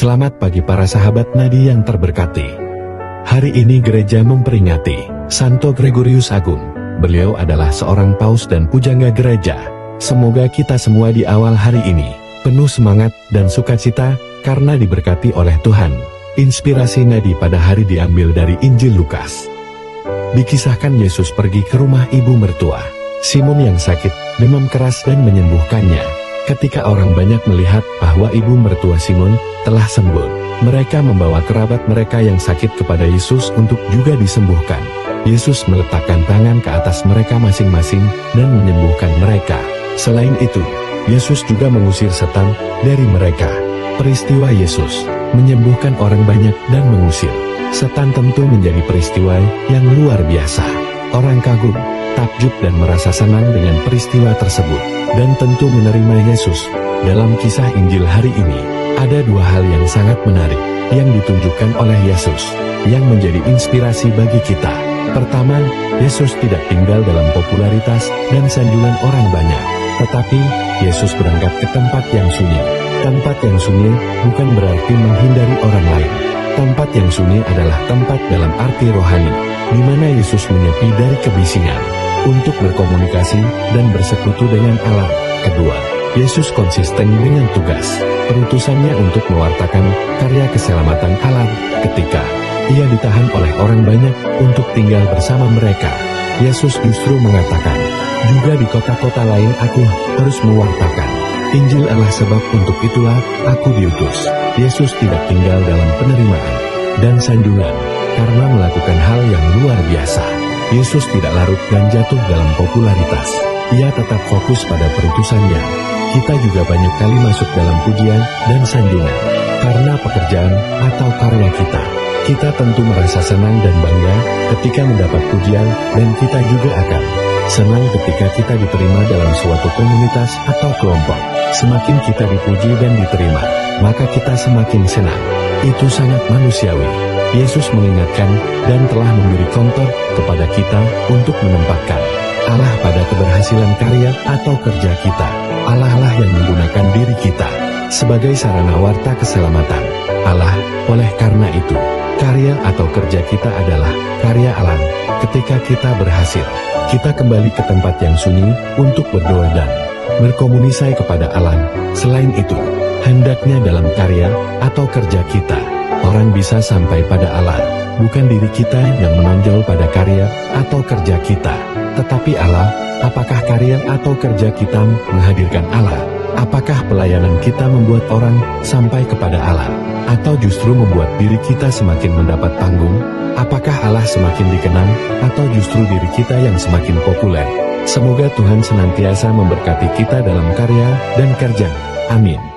Selamat pagi para sahabat nadi yang terberkati. Hari ini gereja memperingati Santo Gregorius Agung. Beliau adalah seorang paus dan pujangga gereja. Semoga kita semua di awal hari ini penuh semangat dan sukacita karena diberkati oleh Tuhan. Inspirasi nadi pada hari diambil dari Injil Lukas. Dikisahkan Yesus pergi ke rumah ibu mertua Simon yang sakit, demam keras dan menyembuhkannya. Ketika orang banyak melihat bahwa ibu mertua Simon telah sembuh, mereka membawa kerabat mereka yang sakit kepada Yesus untuk juga disembuhkan. Yesus meletakkan tangan ke atas mereka masing-masing dan menyembuhkan mereka. Selain itu, Yesus juga mengusir setan dari mereka. Peristiwa Yesus menyembuhkan orang banyak dan mengusir setan tentu menjadi peristiwa yang luar biasa. Orang kagum, takjub dan merasa senang dengan peristiwa tersebut, dan tentu menerima Yesus. Dalam kisah Injil hari ini, ada dua hal yang sangat menarik yang ditunjukkan oleh Yesus, yang menjadi inspirasi bagi kita. Pertama, Yesus tidak tinggal dalam popularitas dan sanjungan orang banyak, tetapi Yesus berangkat ke tempat yang sunyi. Tempat yang sunyi bukan berarti menghindari orang lain. Tempat yang sunyi adalah tempat dalam arti rohani, di mana Yesus menyepi dari kebisingan untuk berkomunikasi dan bersekutu dengan Allah. Kedua, Yesus konsisten dengan tugas perutusannya untuk mewartakan karya keselamatan Allah. Ketika ia ditahan oleh orang banyak untuk tinggal bersama mereka, Yesus justru mengatakan, juga di kota-kota lain aku harus mewartakan Injil Allah, sebab untuk itulah aku diutus. Yesus tidak tinggal dalam penerimaan dan sanjungan karena melakukan hal yang luar biasa. Yesus tidak larut dan jatuh dalam popularitas. Ia tetap fokus pada perutusannya. Kita juga banyak kali masuk dalam pujian dan sanjungan karena pekerjaan atau karya kita. Kita tentu merasa senang dan bangga ketika mendapat pujian, dan kita juga akan senang ketika kita diterima dalam suatu komunitas atau kelompok. Semakin kita dipuji dan diterima, maka kita semakin senang. Itu sangat manusiawi. Yesus mengingatkan dan telah memberi contoh kepada kita untuk menempatkan Allah pada keberhasilan karya atau kerja kita. Allah lah yang menggunakan diri kita sebagai sarana warta keselamatan Allah. Oleh karena itu, karya atau kerja kita adalah karya Allah. Ketika kita berhasil, kita kembali ke tempat yang sunyi untuk berdoa dan berkomunikasi kepada Allah. Selain itu, hendaknya dalam karya atau kerja kita, orang bisa sampai pada Allah. Bukan diri kita yang menonjol pada karya atau kerja kita, tetapi Allah. Apakah karya atau kerja kita menghadirkan Allah? Apakah pelayanan kita membuat orang sampai kepada Allah? Atau justru membuat diri kita semakin mendapat panggung? Apakah Allah semakin dikenang, atau justru diri kita yang semakin populer? Semoga Tuhan senantiasa memberkati kita dalam karya dan kerja. Amin.